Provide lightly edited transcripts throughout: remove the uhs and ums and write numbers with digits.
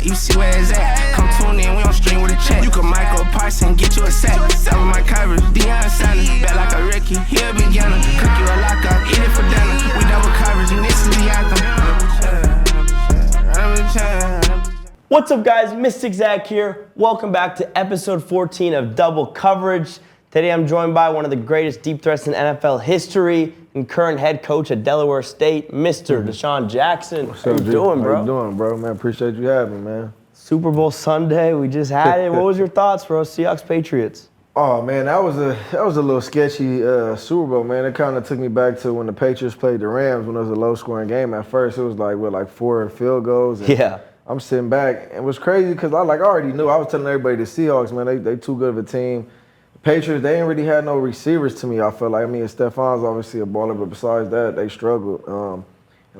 you see where it's at. Come tune in, we don't stream with a check. You can Micah Parsons, get you a sack. Double my coverage, DeSean Jackson. Bet like a Ricky, he a beginner. Cook you a locker, eat it for dinner. We double coverage, and this is the anthem. What's up, guys? Mystic Zach here. Welcome back to episode 14 of Double Coverage. Today I'm joined by one of the greatest deep threats in NFL history and current head coach at Delaware State, Mr. DeSean Jackson. What's How up, you doing, bro? How you doing, bro? Man, appreciate you having me, man. Super Bowl Sunday, we just had it. What was your thoughts, bro? Seahawks Patriots. Oh man, that was a little sketchy Super Bowl, man. It kind of took me back to when the Patriots played the Rams when it was a low-scoring game. At first, it was like 4 field goals. And Yeah. I'm sitting back, and it was crazy because I already knew. I was telling everybody the Seahawks, man, they too good of a team. The Patriots, they ain't really had no receivers to me. I felt like, Stefan's obviously a baller, but besides that, they struggled. And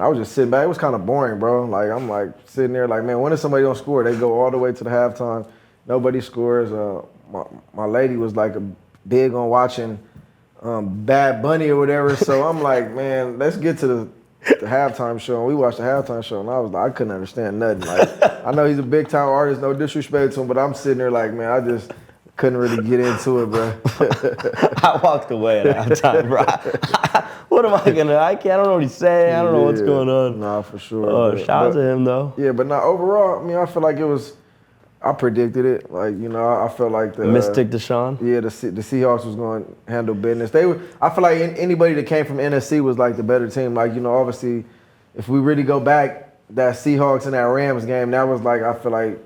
I was just sitting back. It was kind of boring, bro. Like I'm like sitting there, like, man, when is somebody gonna score? They go all the way to the halftime, nobody scores. My lady was like big on watching Bad Bunny or whatever. So I'm like, man, let's get to the halftime show. And we watched the halftime show, and I couldn't understand nothing. Like, I know he's a big time artist, no disrespect to him, but I'm sitting there like, man, I just couldn't really get into it, bro. I walked away at halftime, bro. What am I gonna? I don't know what he's saying. I don't know what's going on. Nah, for sure. Shout out to him though. Yeah, but now overall, I feel like it was. I predicted it. Like, I felt like the Mystic DeSean. Yeah, the Seahawks was going to handle business. I feel like anybody that came from NFC was like the better team. Like, obviously, if we really go back, that Seahawks and that Rams game, that was like, I feel like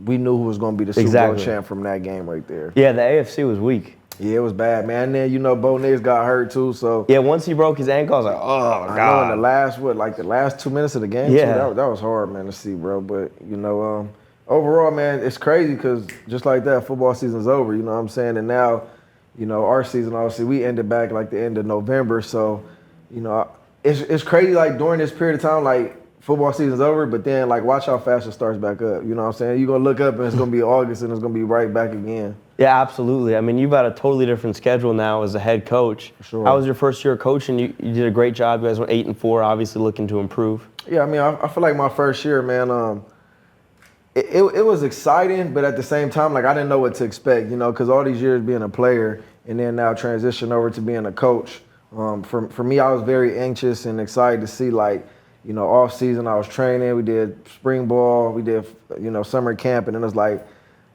we knew who was going to be the Super Bowl champ from that game right there. Yeah, the AFC was weak. Yeah, it was bad, man. And then, Bo Nix got hurt too, so. Yeah, once he broke his ankle, I was like, oh, my God. I know in the last 2 minutes of the game, yeah. Too, that was hard, man, to see, bro. But, overall, man, it's crazy because just like that, football season's over, you know what I'm saying? And now, our season, obviously, we ended back like the end of November. So, it's crazy, like, during this period of time, like, football season's over, but then, like, watch how fast it starts back up. You know what I'm saying? You're going to look up and it's going to be August and it's going to be right back again. Yeah, absolutely. I mean, you've got a totally different schedule now as a head coach. For sure. How was your first year coaching? You did a great job. You guys went 8-4, obviously looking to improve. Yeah, I feel like my first year, man, it was exciting, but at the same time, like, I didn't know what to expect, because all these years being a player and then now transition over to being a coach. For me, I was very anxious and excited to see, like, off season I was training. We did spring ball. We did, summer camp, and then it was like,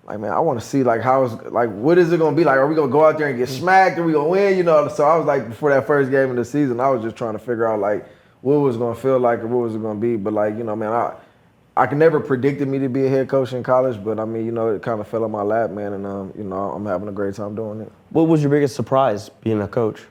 man, I want to see, like, what is it going to be like? Are we going to go out there and get smacked? Are we going to win? So I was like, before that first game of the season, I was just trying to figure out, like, what it was going to feel like or what was it going to be. But, like, man, I could never predicted me to be a head coach in college, but I mean, it kind of fell on my lap, man, and I'm having a great time doing it. What was your biggest surprise being a coach?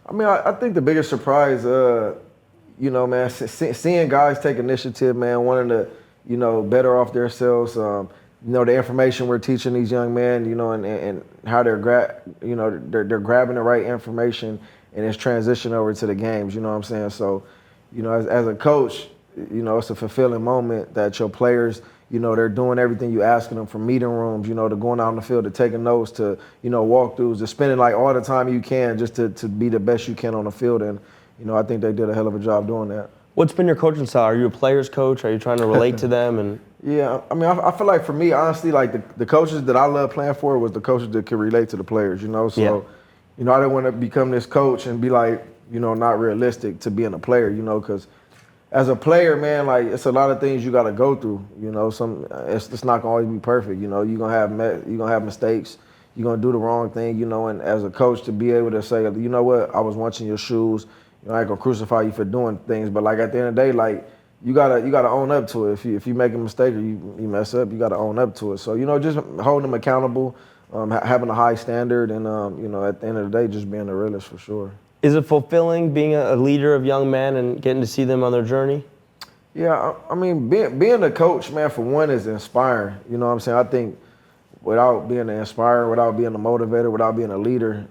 I mean, I think the biggest surprise, man, seeing guys take initiative, man, wanting to, better off themselves. The information we're teaching these young men, and how they're grabbing the right information and it's transition over to the games. You know what I'm saying? So, as a coach, it's a fulfilling moment that your players, they're doing everything you asking them, from meeting rooms, to going out on the field, to taking notes, to, walkthroughs, to spending like all the time you can just to be the best you can on the field. And, I think they did a hell of a job doing that. What's been your coaching style? Are you a player's coach? Are you trying to relate to them? And Yeah, I mean, I feel like for me, honestly, like the coaches that I love playing for was the coaches that could relate to the players, So, I didn't want to become this coach and be like, not realistic to being a player, because as a player, man, like, it's a lot of things you got to go through. It's not gonna always be perfect. You're gonna have mistakes. You're gonna do the wrong thing. And as a coach, to be able to say, you know what, I was watching your shoes. I ain't gonna crucify you for doing things, but like at the end of the day, like, you gotta own up to it. If you make a mistake or you mess up, you gotta own up to it. So just holding them accountable, having a high standard, and at the end of the day, just being a realist for sure. Is it fulfilling being a leader of young men and getting to see them on their journey? Yeah, I mean, being a coach, man, for one, is inspiring. You know what I'm saying? I think without being an inspirer, without being a motivator, without being a leader,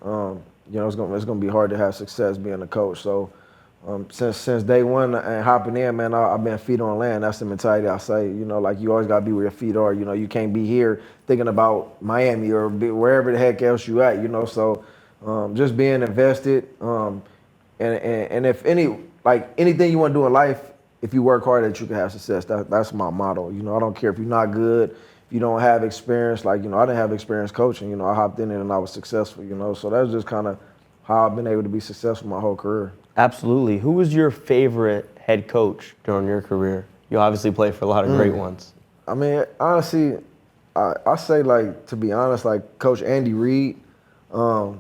it's gonna be hard to have success being a coach. So since day one and hopping in, man, I've been feet on land. That's the mentality I say. Like, you always gotta be where your feet are. You can't be here thinking about Miami or wherever the heck else you at. So. Just being invested, and if anything you want to do in life, if you work hard that you can have success. That's my motto. You know, I don't care if you're not good, if you don't have experience. Like, you know, I didn't have experience coaching. You know, I hopped in it and I was successful, you know. So that's just kind of how I've been able to be successful my whole career. Absolutely. Who was your favorite head coach during your career? You obviously played for a lot of great ones. I mean, honestly, I say, like, to be honest, like Coach Andy Reid. And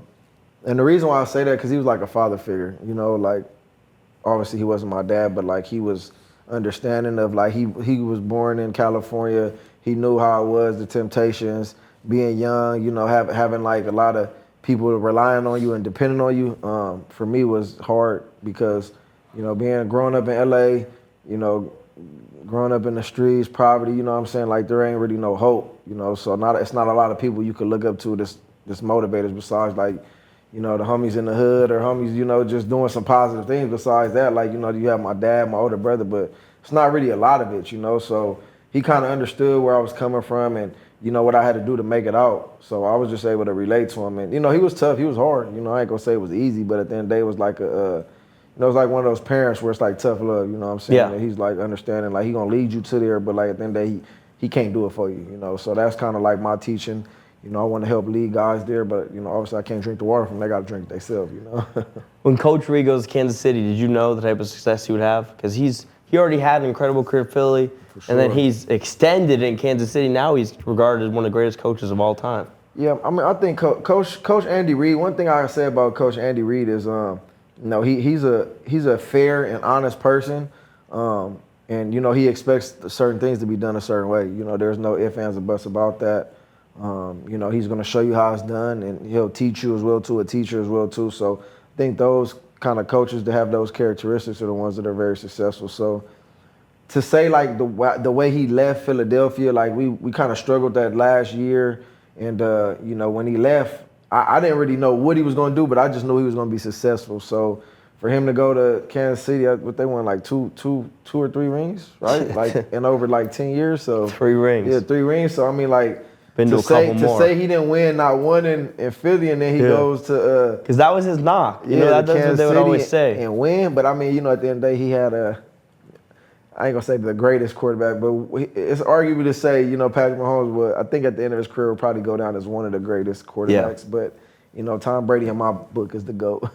the reason why I say that, because he was like a father figure, you know, like, obviously he wasn't my dad, but like he was understanding of, like, he was born in California. He knew how it was, the temptations, being young, you know, having like a lot of people relying on you and depending on you. For me was hard because, you know, growing up in LA, you know, growing up in the streets, poverty, you know what I'm saying? Like, there ain't really no hope, you know, so it's not a lot of people you could look up to this motivators besides, like, you know, the homies in the hood or homies, you know, just doing some positive things besides that. Like, you know, you have my dad, my older brother, but it's not really a lot of it, you know. So he kind of understood where I was coming from and, you know, what I had to do to make it out. So I was just able to relate to him. And, you know, he was tough. He was hard. You know, I ain't going to say it was easy, but at the end of the day, it was like you know, it was like one of those parents where it's like tough love, you know what I'm saying? Yeah. And he's like understanding, like, he going to lead you to there, but like at the end of the day, he can't do it for you, you know. So that's kind of like my teaching. You know, I want to help lead guys there, but, you know, obviously I can't drink the water from them. They got to drink it themselves, you know. When Coach Reid goes to Kansas City, did you know the type of success he would have? Because he already had an incredible career at Philly, and then he's extended in Kansas City. Now he's regarded as one of the greatest coaches of all time. Yeah, I mean, I think Coach Andy Reid, one thing I say about Coach Andy Reid is, you know, he's a fair and honest person, and, you know, he expects certain things to be done a certain way. You know, there's no ifs, ands, or buts about that. You know, he's going to show you how it's done, and he'll teach you as well, too, a teacher as well, too. So I think those kind of coaches that have those characteristics are the ones that are very successful. So to say, like, the way he left Philadelphia, like, we kind of struggled that last year. And, you know, when he left, I didn't really know what he was going to do, but I just knew he was going to be successful. So for him to go to Kansas City, what they won, like two or three rings, right? Like, in over, like, 10 years. So 3 rings. Yeah, 3 rings. So, I mean, like, been to a couple more. To say he didn't win not one in Philly, and then he goes to because that was his knock. You know, that's what they would always say. And win, but I mean, you know, at the end of the day, he had I ain't gonna say the greatest quarterback, but it's arguable to say, you know, Patrick Mahomes would, I think at the end of his career, will probably go down as one of the greatest quarterbacks. Yeah. But, you know, Tom Brady in my book is the GOAT.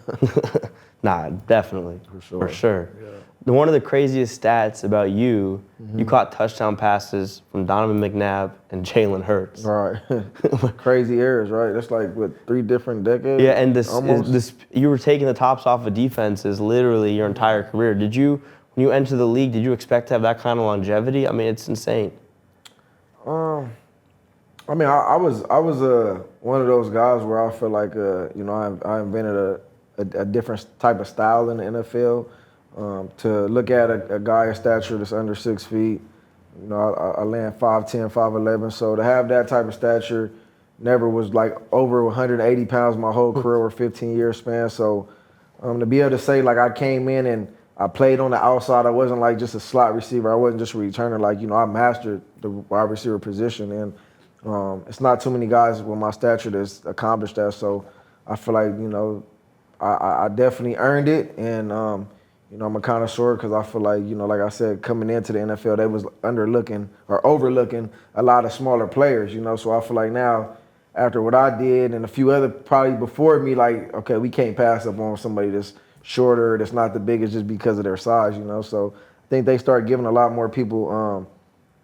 Nah, definitely. For sure. Yeah. One of the craziest stats about you, you caught touchdown passes from Donovan McNabb and Jalen Hurts. Right. Crazy errors, right? That's like, what, 3 different decades? Yeah, and this you were taking the tops off of defenses literally your entire career. Did you, when you entered the league, did you expect to have that kind of longevity? I mean, it's insane. I mean, I was one of those guys where I feel like, you know, I invented a different type of style in the NFL. To look at a guy of stature that's under 6 feet, you know, I land 5'10", 5'11", so to have that type of stature never was like over 180 pounds my whole career or 15-year span. So to be able to say, like, I came in and I played on the outside, I wasn't like just a slot receiver, I wasn't just a returner, like, you know, I mastered the wide receiver position, and it's not too many guys with my stature that's accomplished that. So I feel like, you know, I definitely earned it, and you know, I'm a connoisseur because I feel like, you know, like I said, coming into the NFL, they was overlooking a lot of smaller players, you know. So I feel like now, after what I did and a few other probably before me, like, okay, we can't pass up on somebody that's shorter, that's not the biggest just because of their size, you know. So I think they start giving a lot more people,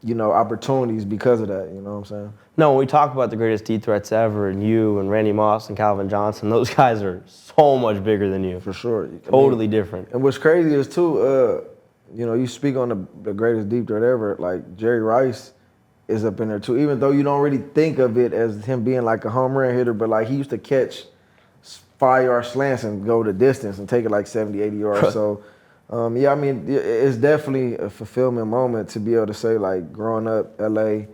you know, opportunities because of that, you know what I'm saying? No, when we talk about the greatest deep threats ever, and you and Randy Moss and Calvin Johnson, those guys are so much bigger than you. For sure. Totally different. And what's crazy is, too, you know, you speak on the greatest deep threat ever, like Jerry Rice is up in there, too, even though you don't really think of it as him being like a home run hitter, but like he used to catch 5-yard slants and go the distance and take it like 70, 80 yards. So, yeah, I mean, it's definitely a fulfillment moment to be able to say, like, growing up, L.A.,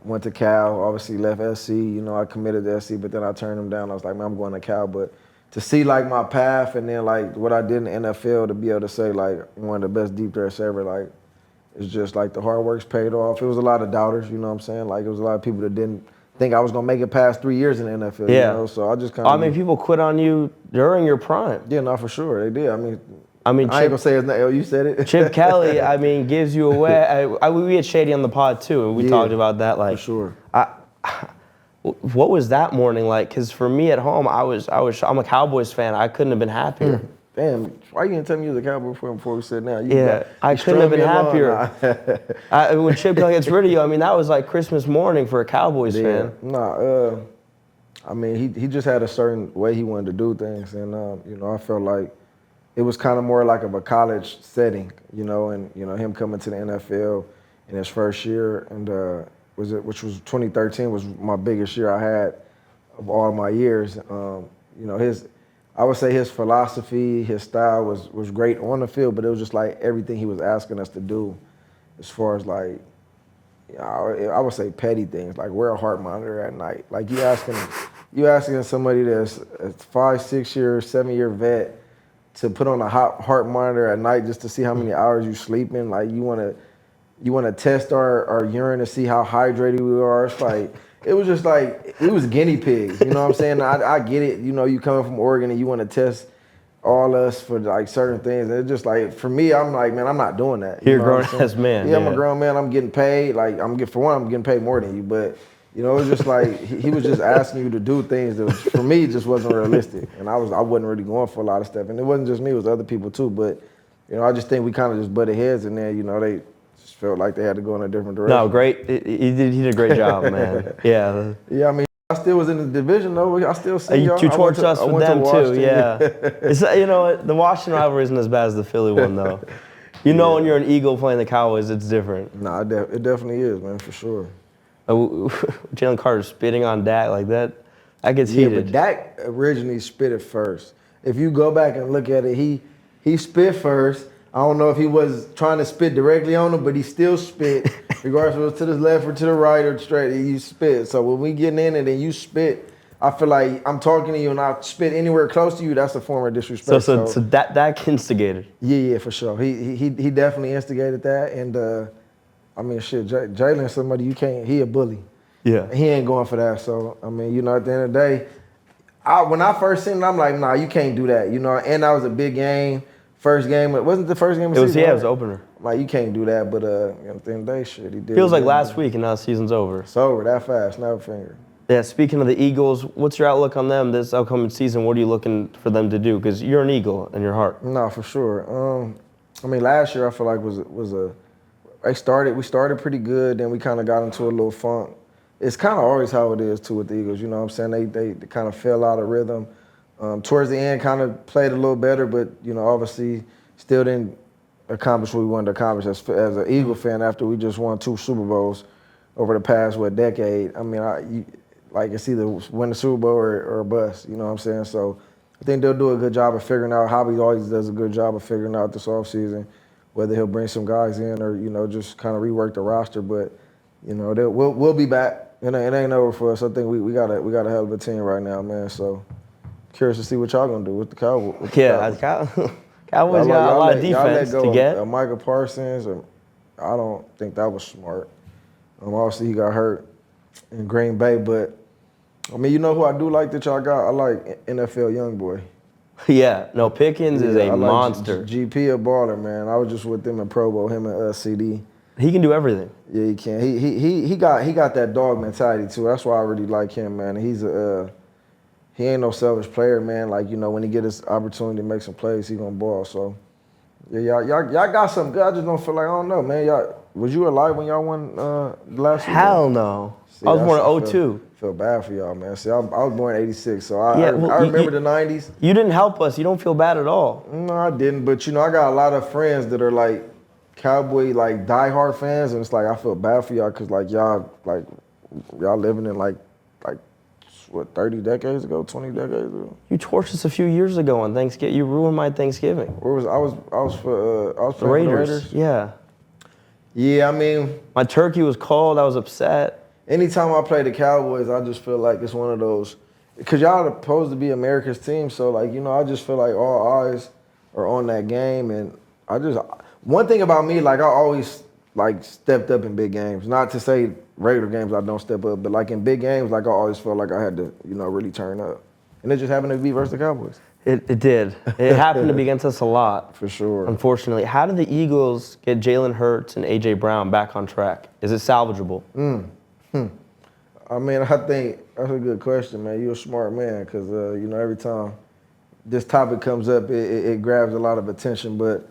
went to Cal, obviously left SC. You know, I committed to SC, but then I turned them down. I was like, man, I'm going to Cal. But to see, like, my path and then, like, what I did in the NFL, to be able to say, like, one of the best deep threats ever, like, it's just, like, the hard work's paid off. It was a lot of doubters, you know what I'm saying? Like, it was a lot of people that didn't think I was going to make it past 3 years in the NFL, you know? So I just kind of... I mean, people quit on you during your prime. Yeah, no, for sure. They did. I I mean, I ain't gonna say his name. You said it. Chip Kelly, I mean, gives you away. We had Shady on the pod too, and we talked about that. Like, for sure. What was that morning like? Because for me at home, I'm a Cowboys fan. I couldn't have been happier. Damn, why you didn't tell me you was a Cowboy fan before we said now? I couldn't have been happier. When Chip Kelly gets rid of you, I mean, that was like Christmas morning for a Cowboys fan. I mean, he just had a certain way he wanted to do things, and I felt like it was kind of more like of a college setting, and him coming to the NFL in his first year, and which was 2013 was my biggest year I had of all my years. I would say his philosophy, his style was great on the field, but it was just like everything he was asking us to do, as far as like, I would say petty things, like wear a heart monitor at night. Like you asking somebody that's a 5, 6 year, 7 year vet to put on a heart monitor at night just to see how many hours you sleeping. Like you want to test our urine to see how hydrated we are. It's like, it was just like, we was guinea pigs, you know what I'm saying? I get it, you coming from Oregon and you want to test all us for like certain things. And it's just like, for me, I'm like, man, I'm not doing that. You're a grown-ass man. Yeah, I'm a grown man. I'm getting paid. Like, I'm getting paid more than you. But, it was just like, he was just asking you to do things that, for me, just wasn't realistic. And I wasn't really going for a lot of stuff. And it wasn't just me, it was other people too. But, I just think we kind of just butted heads, and then, they just felt like they had to go in a different direction. No, great. He did a great job, man. Yeah. Yeah, I mean, I still was in the division, though. I still see y'all. You torched us with them, too, yeah. It's, the Washington rivalry isn't as bad as the Philly one, though. When you're an Eagle playing the Cowboys, it's different. Nah, it definitely is, man, for sure. Jalen Carter spitting on Dak like that, that gets heated. Yeah, but Dak originally spit it first. If you go back and look at it, he spit first. I don't know if he was trying to spit directly on him, but he still spit, regardless if it was to the left or to the right or straight, he spit. So when we getting in and then you spit, I feel like I'm talking to you and I spit anywhere close to you, that's a form of disrespect. So that instigated. Yeah, for sure. He definitely instigated that. And I mean, shit, Jalen's somebody he a bully. Yeah. He ain't going for that. So, I mean, at the end of the day, when I first seen it, I'm like, nah, you can't do that. And that was a big game. First game, it wasn't the first game of the season. It was opener. Like, you can't do that, but at the end of the day, shit, he did. Feels like last week and now the season's over. It's over that fast, snap a finger. Yeah, speaking of the Eagles, what's your outlook on them this upcoming season? What are you looking for them to do? Because you're an Eagle in your heart. No, for sure. I mean, last year I feel like we started pretty good, then we kind of got into a little funk. It's kind of always how it is, too, with the Eagles. You know what I'm saying? They kind of fell out of rhythm. Towards the end, kind of played a little better, but, obviously still didn't accomplish what we wanted to accomplish as an Eagle fan after we just won 2 Super Bowls over the past, decade. I mean, it's either win the Super Bowl or bust, you know what I'm saying? So I think they'll do a good job of figuring out. Hobby always does a good job of figuring out this offseason, whether he'll bring some guys in or, just kind of rework the roster. But, we'll be back. It ain't over for us. I think we got a hell of a team right now, man. So curious to see what y'all gonna do with the Cowboys. Cowboys got a lot of defense to get. Micah Parsons, I don't think that was smart. Obviously, he got hurt in Green Bay, but I mean, who I do like that y'all got? I like NFL Youngboy. Yeah, no, Pickens is a monster. GP a baller, man. I was just with them in Pro Bowl, him and CD. He can do everything. Yeah, he can. He got that dog mentality too. That's why I really like him, man. He ain't no selfish player, man. Like, when he get his opportunity to make some plays, he gonna ball. So, yeah, y'all got something good. I just don't feel like, I don't know, man. Was you alive when y'all won last year? Hell no. See, I was born in 02. Feel bad for y'all, man. See, I was born in 86, so I remember the 90s. You didn't help us. You don't feel bad at all. No, I didn't. But, I got a lot of friends that are, like, Cowboy, like, diehard fans, and it's like, I feel bad for y'all because, like, y'all living in, like, 30 decades ago, 20 decades ago? You torched us a few years ago on Thanksgiving. You ruined my Thanksgiving. Where was I was for the Raiders. Yeah. Yeah, I mean, my turkey was cold. I was upset. Anytime I play the Cowboys, I just feel like it's one of those, because y'all are supposed to be America's team, so like, I just feel like all eyes are on that game, and one thing about me, like I always like stepped up in big games. Not to say regular games I don't step up, but like in big games, like I always felt like I had to, really turn up. And it just happened to be versus the Cowboys. It did. It happened to be against us a lot. For sure. Unfortunately. How did the Eagles get Jalen Hurts and AJ Brown back on track? Is it salvageable? I mean, I think that's a good question, man. You're a smart man because, you know, every time this topic comes up, it grabs a lot of attention. But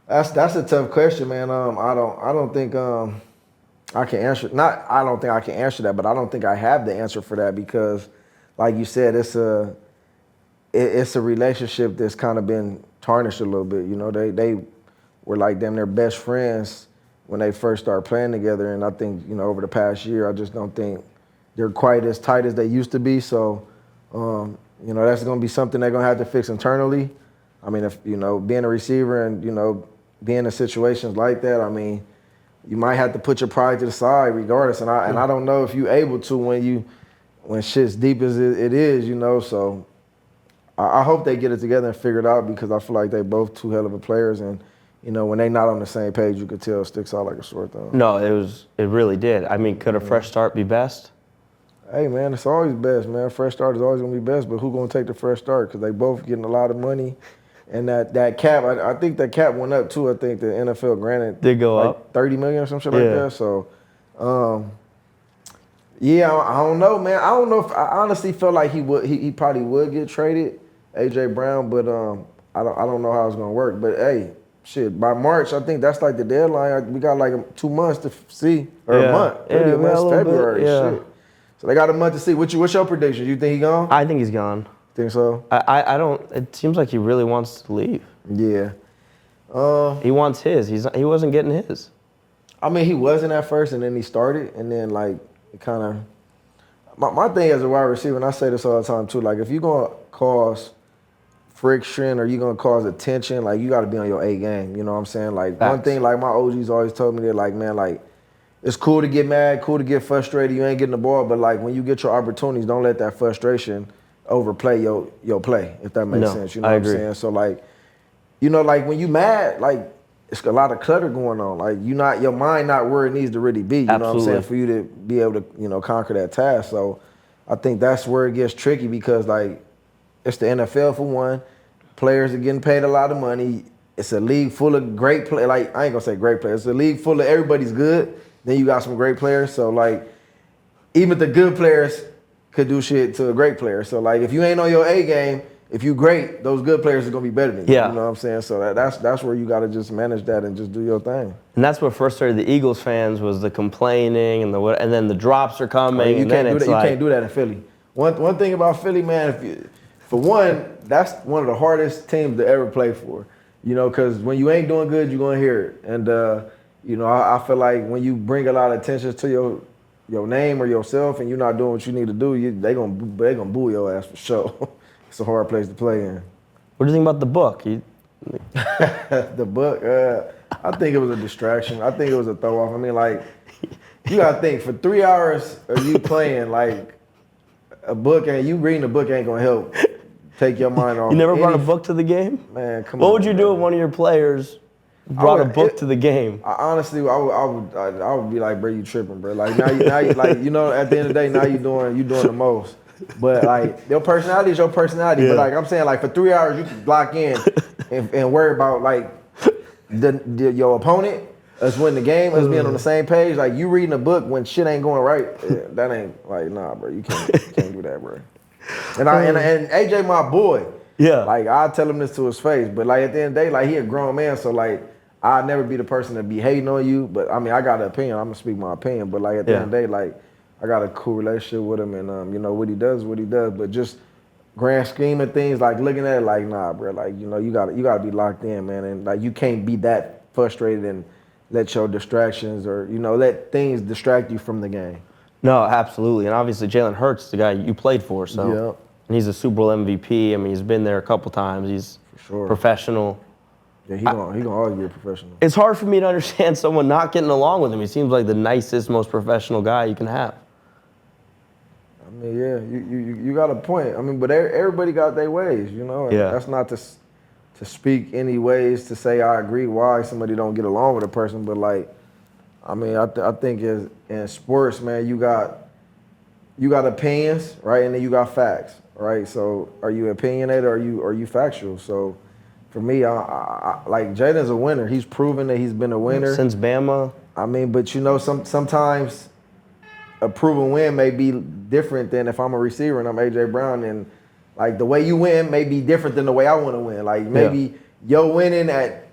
that's a tough question, man. I don't think I can answer. Not I don't think I can answer that, but I don't think I have the answer for that because, like you said, it's a relationship that's kind of been tarnished a little bit. You know, they were like them, their best friends when they first started playing together. And I think, you know, over the past year, I just don't think they're quite as tight as they used to be. So, you know, that's going to be something they're going to have to fix internally. I mean, if, you know, being a receiver and, you know, being in situations like that, I mean, you might have to put your pride to the side regardless. And I don't know if you're able to when shit's deep as it is, you know. So I hope they get it together and figure it out because I feel like they both two hell of a players. And, you know, when they not on the same page, you could tell it sticks out like a sore thumb. No, it really did. I mean, could a fresh start be best? Hey, man, it's always best, man. Fresh start is always going to be best, but who's going to take the fresh start? Because they both getting a lot of money. And that cap, I think that cap went up, too. I think the NFL granted did go like up. $30 million or some shit like that. So, yeah, I don't know, man. I don't know if I honestly felt like he probably would get traded, AJ Brown, but I don't know how it's going to work. But, hey, shit, by March, I think that's like the deadline. We got like 2 months to see, or a month. Maybe a month, February, shit. So they got a month to see. What's your prediction? You think he gone? I think he's gone. Think so? I don't. It seems like he really wants to leave. Yeah. He wants his. He wasn't getting his. I mean, he wasn't at first, and then he started, and then like it kind of. My thing as a wide receiver, and I say this all the time too. Like if you're gonna cause friction or you're gonna cause attention, like you got to be on your A game. You know what I'm saying? Like Facts. One thing, like my OGs always told me, they're like, man, like. It's cool to get mad, cool to get frustrated. You ain't getting the ball, but like when you get your opportunities, don't let that frustration overplay your play. If that makes sense, you know what I'm saying. So like, you know, like when you mad, like it's a lot of clutter going on. Like your mind not where it needs to really be. You know what I'm saying, for you to be able to conquer that task. So I think that's where it gets tricky because like it's the NFL for one. Players are getting paid a lot of money. It's a league full of great players. Like I ain't gonna say great players. It's a league full of everybody's good. Then you got some great players. So, like, even the good players could do shit to a great player. So, like, if you ain't on your A game, if you great, those good players are going to be better than you. Yeah. You know what I'm saying? So, that's where you got to just manage that and just do your thing. And that's what frustrated the Eagles fans was the complaining and then the drops are coming. You can't do that in Philly. One thing about Philly, man, for one, that's one of the hardest teams to ever play for. You know, because when you ain't doing good, you're going to hear it. And, you know, I feel like when you bring a lot of attention to your name or yourself and you're not doing what you need to do, they gonna boo your ass for sure. It's a hard place to play in. What do you think about the book? The book, I think it was a distraction. I think it was a throw off. I mean, like, you gotta think for 3 hours of you playing, like, a book and you reading a book ain't gonna help take your mind off. You never brought a book to the game? Man, come on. What would you do if one of your players brought a book to the game? Honestly, I would be like, bro, you tripping, bro. Like now you like, you know, at the end of the day, now you doing the most. But like your personality is your personality. Yeah. But like I'm saying, like for 3 hours you can block in and worry about like your opponent, us winning the game, us being on the same page. Like you reading a book when shit ain't going right, that ain't like nah, bro. You can't do that, bro. And AJ, my boy. Yeah. Like I tell him this to his face, but like at the end of the day, like he a grown man, so like I'd never be the person to be hating on you. But I mean, I got an opinion. I'm gonna speak my opinion. But like at the end of the day, like I got a cool relationship with him, and you know what he does, what he does. But just grand scheme of things, like looking at it, like nah, bro. Like you know, you gotta be locked in, man, and like you can't be that frustrated and let your distractions or let things distract you from the game. No, absolutely, and obviously Jalen Hurts is the guy you played for, so. Yeah. And he's a Super Bowl MVP. I mean, he's been there a couple times. He's professional. Yeah, he gonna always be a professional. It's hard for me to understand someone not getting along with him. He seems like the nicest, most professional guy you can have. I mean, yeah, you got a point. I mean, but everybody got their ways, you know. And that's not to speak any ways to say I agree why somebody don't get along with a person, but like, I mean, I think in sports, man, you got you got opinions, right? And then you got facts, right? So are you opinionated or are you factual? So for me, I like Jaden's a winner. He's proven that he's been a winner. Since Bama. I mean, but you know, sometimes a proven win may be different than if I'm a receiver and I'm AJ Brown, and like the way you win may be different than the way I want to win. Like maybe you're winning at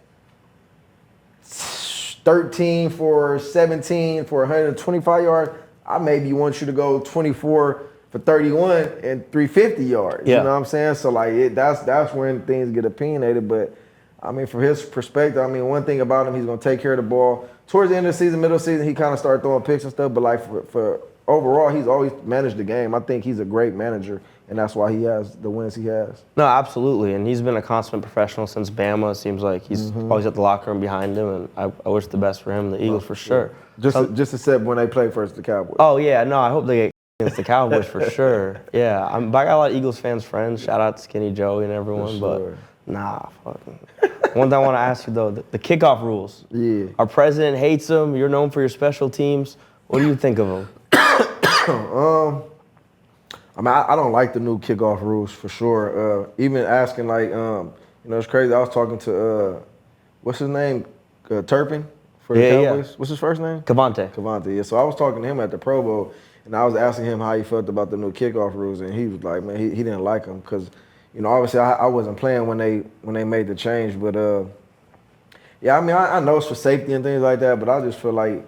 13 for 17 for 125 yards. I maybe want you to go 24 for 31 and 350 yards. Yeah. You know what I'm saying? So like that's when things get opinionated. But I mean, from his perspective, I mean, one thing about him, he's gonna take care of the ball. Towards the end of the season, middle of the season, he kind of started throwing picks and stuff. But like for overall, he's always managed the game. I think he's a great manager, and that's why he has the wins he has. No, absolutely. And he's been a consummate professional since Bama. It seems like he's always got the locker room behind him, and I wish the best for him, the Eagles, for sure. Just except when they play versus the Cowboys. Oh, yeah. No, I hope they get against the Cowboys for sure. Yeah. But I got a lot of Eagles fans friends. Shout out to Skinny Joey and everyone. Sure. But nah, fucking. One thing I want to ask you, though, the kickoff rules. Yeah. Our president hates them. You're known for your special teams. What do you think of them? I mean, I don't like the new kickoff rules for sure. Even asking like, it's crazy. I was talking to what's his name, Turpin for the Cowboys. What's his first name? Cavante. Yeah. So I was talking to him at the Pro Bowl, and I was asking him how he felt about the new kickoff rules, and he was like, man, he didn't like them because, obviously I wasn't playing when they made the change, but yeah, I mean, I know it's for safety and things like that, but I just feel like.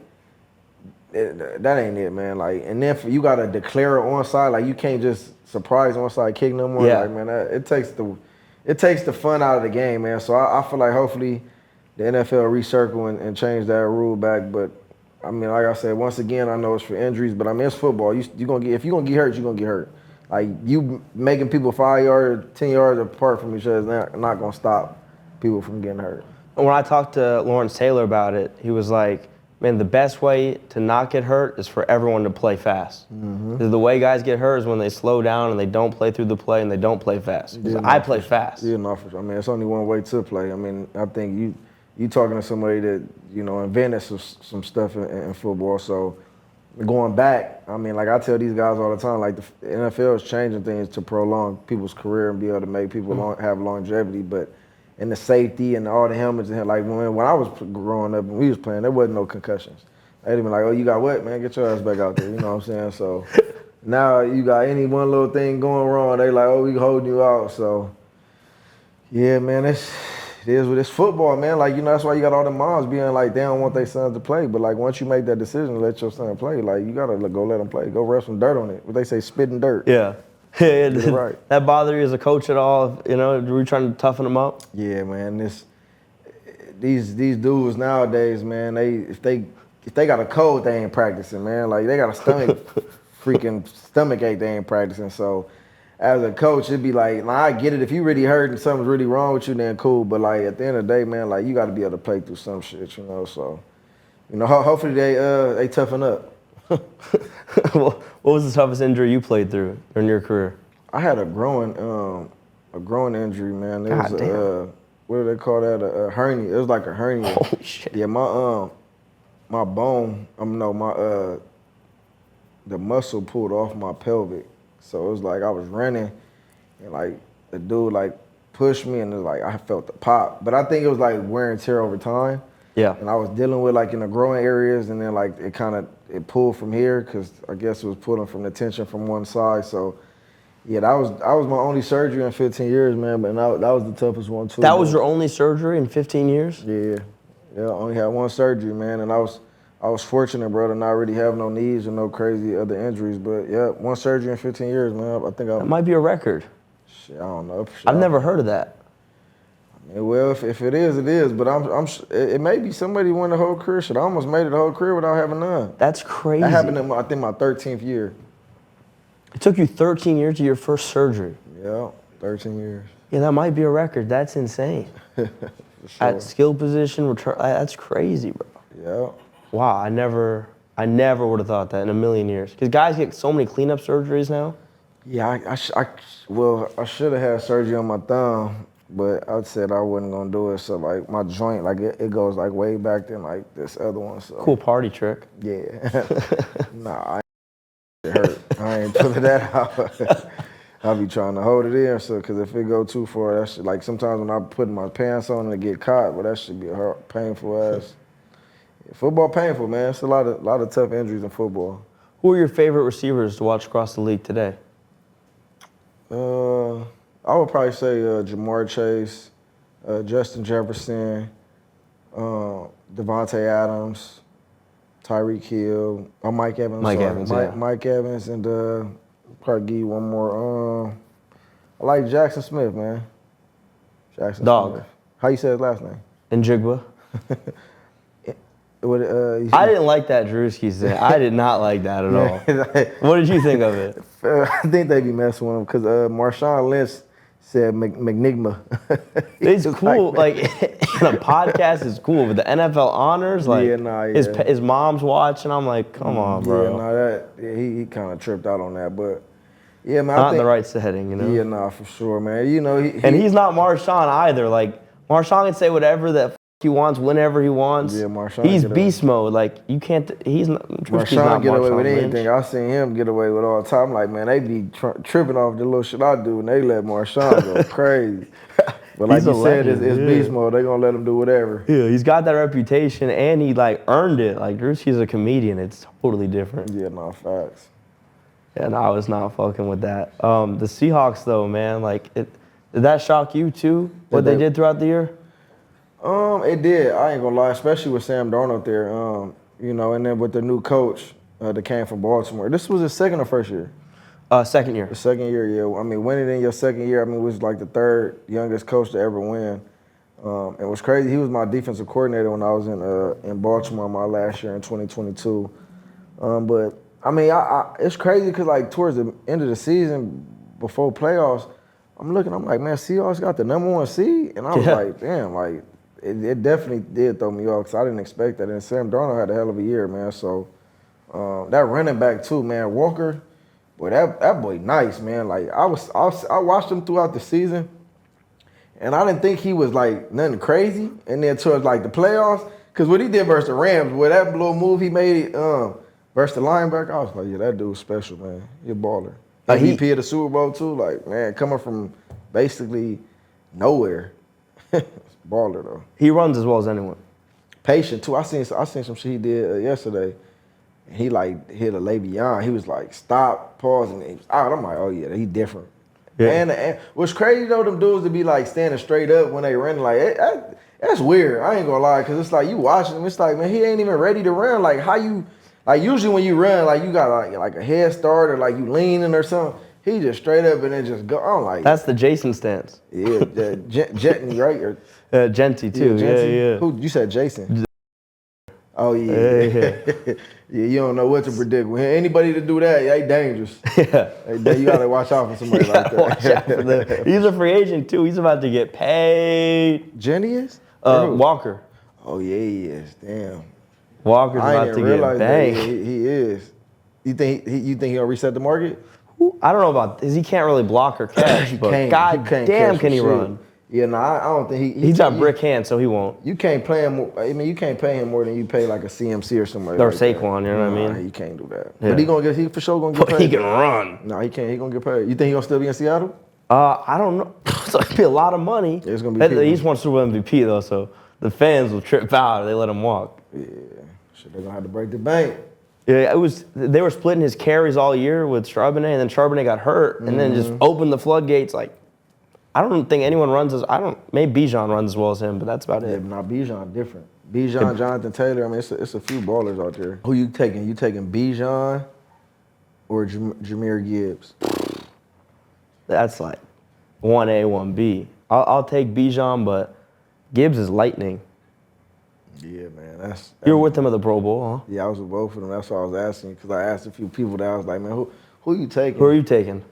That ain't it, man. Like, and then you gotta declare onside. Like, you can't just surprise onside kick no more. Yeah. Like, man, it takes the fun out of the game, man. So I feel like hopefully the NFL recircle and change that rule back. But I mean, like I said, once again, I know it's for injuries, but I mean, it's football. If you're gonna get hurt, you're gonna get hurt. Like, you making people 5 yards, 10 yards apart from each other is not gonna stop people from getting hurt. When I talked to Lawrence Taylor about it, he was like, man, the best way to not get hurt is for everyone to play fast. Mm-hmm. The way guys get hurt is when they slow down and they don't play through the play and they don't play fast. I play fast. Yeah, no, for sure. I mean, it's only one way to play. I mean, I think you talking to somebody that, invented some stuff in football. So going back, I mean, like I tell these guys all the time, like the NFL is changing things to prolong people's career and be able to make people have longevity. But and the safety and all the helmets and like when I was growing up and we was playing, there wasn't no concussions. They'd be like, "Oh, you got what, man? Get your ass back out there." You know what I'm saying? So now you got any one little thing going wrong, they like, "Oh, we holding you out." So yeah, man, it is what it's football, man. Like, that's why you got all the moms being like, they don't want their sons to play. But like, once you make that decision to let your son play, like, you gotta go let him play. Go rub some dirt on it. What they say, spit and dirt. Yeah. Right. That bother you as a coach at all? Were you trying to toughen them up? Yeah, man. These dudes nowadays, man, if they got a cold, they ain't practicing, man. Like, they got a freaking stomach ache, they ain't practicing. So as a coach, it'd be like, nah, I get it. If you really hurt and something's really wrong with you, then cool. But like at the end of the day, man, like you got to be able to play through some shit, So hopefully they toughen up. What was the toughest injury you played through during your career? I had a growing injury, man. It was damn. What do they call that? A hernia. It was like a hernia. Holy shit. Yeah, my bone. The muscle pulled off my pelvic, so it was like I was running, and like the dude like pushed me, and it was like I felt the pop. But I think it was like wear and tear over time. Yeah. And I was dealing with like in the growing areas, and then like it pulled from here because I guess it was pulling from the tension from one side. So yeah, that was my only surgery in 15 years, man. But that was the toughest one too. That was your only surgery in 15 years? Yeah. I only had one surgery, man, and I was fortunate, bro, to not really have no knees or no crazy other injuries. But yeah, one surgery in 15 years, man. I think that might be a record. Shit, I don't know. I've never heard of that. Well, if it is, it is. But it may be somebody won the whole career. Shit, I almost made it the whole career without having none. That's crazy. That happened in, I think, my 13th year. It took you 13 years to your first surgery. Yeah, 13 years. Yeah, that might be a record. That's insane. For sure. At skill position, return. That's crazy, bro. Yeah. Wow, I never would have thought that in a million years. Because guys get so many cleanup surgeries now. Yeah, I should have had surgery on my thumb, but I said I wasn't gonna do it. So like my joint, like it goes like way back than like this other one. So cool party trick. yeah. Nah, it hurt. I ain't pulling that out. I'll be trying to hold it in, so because if it go too far, that shit, like sometimes when I put my pants on and it get caught, but that should be a painful ass. Football painful, man. It's a lot of tough injuries in football. Who are your favorite receivers to watch across the league today? I would probably say Jahmyr Chase, Justin Jefferson, Devontae Adams, Tyreek Hill, Mike Evans. Mike Evans, and probably give you one more. I like Jackson Smith, man. Jackson Smith. How you say his last name? Njigba. I didn't like that Drewski said. I did not like that at all. What did you think of it? I think they be messing with him because Marshawn Lynch said McNigma. It's cool. Like in a podcast, it's cool, but the NFL honors, like his mom's watching. I'm like, come on, bro. He kind of tripped out on that, but yeah, man. Not in the right setting, you know. Yeah, nah, for sure, man. You know, he's not Marshawn either. Like Marshawn can say whatever the he wants whenever he wants. Yeah, Marshawn. He's beast mode. Like you can't. He's not. Marshawn get away with anything. I seen him get away with all the time. Like man, they be tripping off the little shit I do, and they let Marshawn go crazy. But like you said, it's beast mode. They gonna let him do whatever. Yeah, he's got that reputation, and he like earned it. Like Drewski's a comedian. It's totally different. Yeah, no facts. Yeah, no, I was not fucking with that. The Seahawks though, man, like did that shock you too? What they did throughout the year? It did. I ain't gonna lie, especially with Sam Darnold there. You know, and then with the new coach that came from Baltimore. This was his second or first year? Second year. The second year, yeah. I mean, winning in your second year, it was like the third youngest coach to ever win. It was crazy. He was my defensive coordinator when I was in Baltimore my last year in 2022. But I mean, it's crazy because like towards the end of the season, before playoffs, I'm like, man, Seahawks got the #1 seed, and I was like, damn, like. It definitely did throw me off because I didn't expect that. And Sam Darnold had a hell of a year, man. So that running back too, man, Walker, boy, that boy nice, man. Like I watched him throughout the season, and I didn't think he was like nothing crazy. And then towards like the playoffs, because what he did versus the Rams, with that little move he made versus the linebacker, I was like, yeah, that dude's special, man. He a baller. MVP of the Super Bowl too, like man, coming from basically nowhere. Baller though. He runs as well as anyone. Patient too. I seen some shit he did yesterday. He like hit a Bijan. He was like stop, pause, and he was out. I'm like, oh yeah, he different. Yeah. And what's crazy though, them dudes to be like standing straight up when they run, like that's weird. I ain't gonna lie, cause it's like you watching him. It's like man, he ain't even ready to run. Like how you like usually when you run, like you got like a head start or like you leaning or something. He just straight up and then just go. I'm like that's the Jason stance. Yeah, Gently, right? Or, Genty too. Yeah. Who you said, Jason? Oh yeah. Yeah, you don't know what to predict. When anybody to do that, they dangerous. Yeah. You gotta watch out for somebody like that. Watch out for them. He's a free agent too. He's about to get paid. Jenny is? Walker. Oh yeah, he is. Damn. Walker's about to get banged. He is. You think he'll reset the market? I don't know about this. He can't really block or catch, but God damn, can he run? Yeah, no, I don't think he's got brick hands, so he won't. You can't play him. I mean, you can't pay him more than you pay like a CMC or somebody. Or like Saquon, you know what I mean? You can't do that. Yeah. But he for sure gonna get paid. He can run. No, he can't. He gonna get paid. You think he gonna still be in Seattle? I don't know. It's gonna be a lot of money. It's gonna be. He's won Super Bowl MVP though, so the fans will trip out if they let him walk. Yeah, shit, they're gonna have to break the bank. Yeah, they were splitting his carries all year with Charbonnet, and then Charbonnet got hurt, and then just opened the floodgates. Like, I don't think anyone runs maybe Bijan runs as well as him, but that's about it. Yeah, but now Bijan different. Bijan, Jonathan Taylor, I mean, it's a few ballers out there. Who you taking? You taking Bijan or Jahmyr Gibbs? That's like 1A, 1B. I'll take Bijan, but Gibbs is lightning. Yeah, man. You were with him at the Pro Bowl, huh? Yeah, I was with both of them. That's why I was asking, because I asked a few people that I was like, man, who you taking? Who are you taking?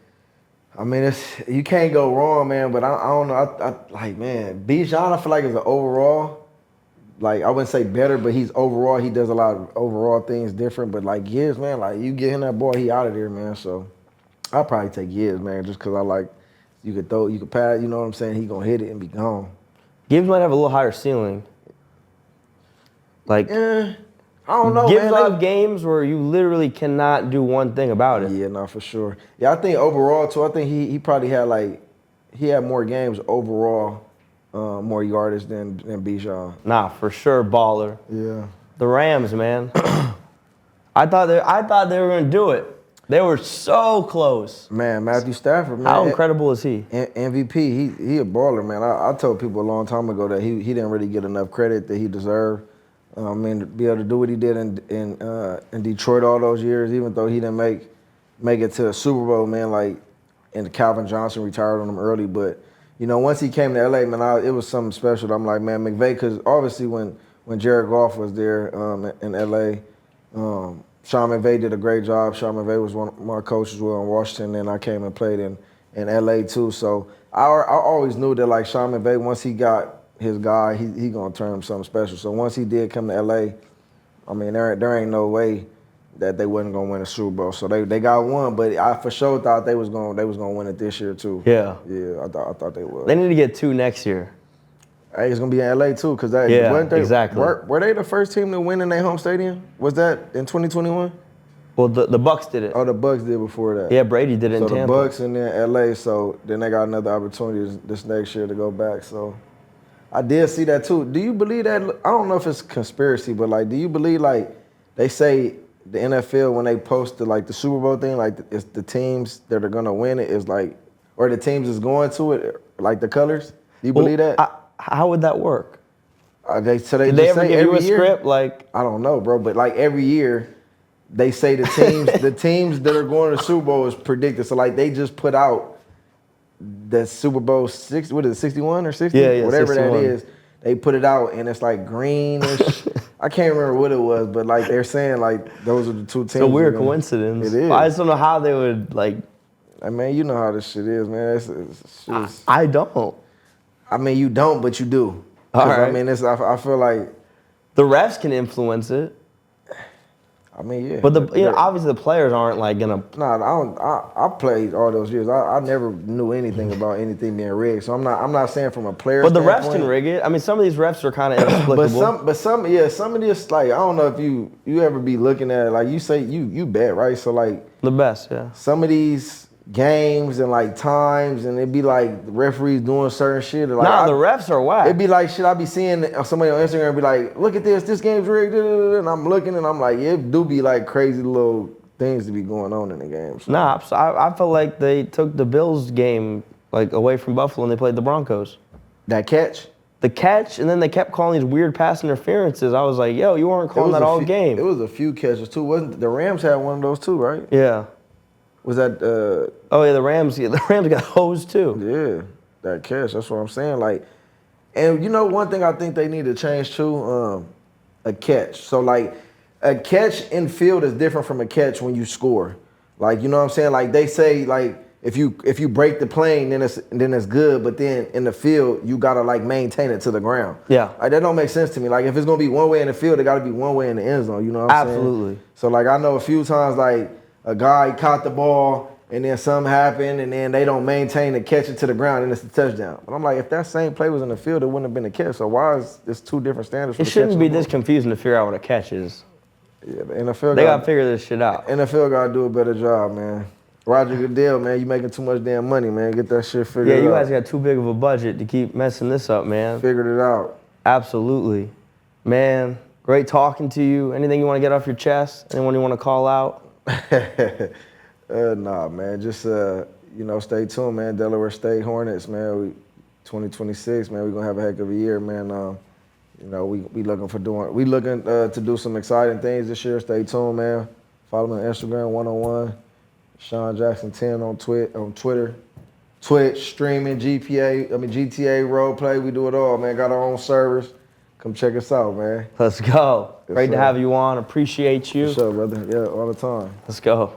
I mean, you can't go wrong, man, but I don't know. I like, man, Bijan, I feel like is an overall, like, I wouldn't say better, but he does a lot of overall things different. But like Gibbs, man, like you get him that ball, he out of there, man. So I'll probably take Gibbs, man, just because I like, you could pass, you know what I'm saying? He gonna hit it and be gone. Gibbs might have a little higher ceiling. Like, I don't know, Gibbs man. off games where you literally cannot do one thing about it. Yeah, no, for sure. Yeah, I think overall too. I think he probably had he had more games overall, more yardage than Bijan. Nah, for sure, baller. Yeah. The Rams, man. I thought they were gonna do it. They were so close. Man, Matthew Stafford, man. How incredible is he? MVP. He a baller, man. I told people a long time ago that he didn't really get enough credit that he deserved. I mean, to be able to do what he did in Detroit all those years, even though he didn't make it to the Super Bowl, man. And Calvin Johnson retired on him early, but once he came to LA, man, it was something special. I'm like, man, McVay, because obviously when Jared Goff was there in LA, Sean McVay did a great job. Sean McVay was one of my coaches well in Washington, and I came and played in LA too. So I always knew that Sean McVay, once he got his guy, he gonna turn him something special. So once he did come to LA, I mean there ain't no way that they wasn't gonna win a Super Bowl. So they got one, but I for sure thought they was gonna win it this year too. Yeah. Yeah, I thought they would. They need to get 2 next year. Hey, it's gonna be in LA too, because exactly. Were they the first team to win in their home stadium? Was that in 2021? Well, the Bucks did it. Oh, the Bucks did before that. Yeah, Brady did it in So Tampa. the Bucks and then LA. So then they got another opportunity this next year to go back. So I did see that too. Do you believe that? I don't know if it's conspiracy, but do you believe they say the NFL when they post the Super Bowl thing, it's the teams that are gonna win it is or the teams is going to it, the colors? Do you believe that? How would that work? Did they ever give you a script? I don't know, bro, but every year they say the teams that are going to the Super Bowl is predicted. So they just put out the Super Bowl 61 or 60? Yeah, whatever 61. that is. They put it out and it's greenish. I can't remember what it was, but they're saying those are the 2 teams. It's a weird coincidence. It is. I just don't know how they would I mean, you know how this shit is, man. I don't. I mean, you don't, but you do. All right. I mean, I feel like the refs can influence it. I mean, yeah. But obviously the players aren't gonna. Nah, I played all those years. I never knew anything about anything being rigged. So I'm not saying from a player. But the standpoint. refs can rig it. I mean, some of these refs are kind of inexplicable. but some of this I don't know if you ever be looking at it, you say you bet, right? So the best, yeah. some of these games and times and it'd be the referees doing certain shit. Or, the refs are whack. It'd be shit. I be seeing somebody on Instagram be look at this game's rigged, and I'm looking and I'm it do be crazy little things to be going on in the games. Nah, I felt like they took the Bills game away from Buffalo and they played the Broncos. That catch? The catch, and then they kept calling these weird pass interferences. I was like, yo, you weren't calling that all game. It was a few catches too, wasn't the Rams had one of those too, right? Yeah. Was that? Oh yeah, the Rams got hosed too. Yeah, that catch. That's what I'm saying. And one thing I think they need to change too, a catch. So a catch in field is different from a catch when you score. You know what I'm saying? They say if you break the plane, then it's good. But then in the field, you gotta maintain it to the ground. Yeah. That don't make sense to me. If it's gonna be one way in the field, it gotta be one way in the end zone. You know what I'm saying? Absolutely. So I know a few times a guy caught the ball and then something happened and then they don't maintain to catch it to the ground and it's a touchdown. But I'm if that same play was in the field, it wouldn't have been a catch. So why is this 2 different standards for It the shouldn't catch be and the this ball? confusing to figure out what a catch is. Yeah, the NFL They got to figure this shit out. NFL got to do a better job, man. Roger Goodell, man, you making too much damn money, man. Get that shit figured out. Yeah, you guys got too big of a budget to keep messing this up, man. Figured it out. Absolutely. Man, great talking to you. Anything you want to get off your chest? Anyone you want to call out? Nah, man. Just stay tuned, man. Delaware State Hornets, man. 2026, man. We're gonna have a heck of a year, man. We looking to do some exciting things this year. Stay tuned, man. Follow me on Instagram 101. DeSean Jackson 10 on Twitter. Twitch, streaming, GTA, role play. We do it all, man. Got our own servers. Come check us out, man. Let's go. Yes, Great to sir. have you on. Appreciate you. For sure, brother. Yeah, all the time. Let's go.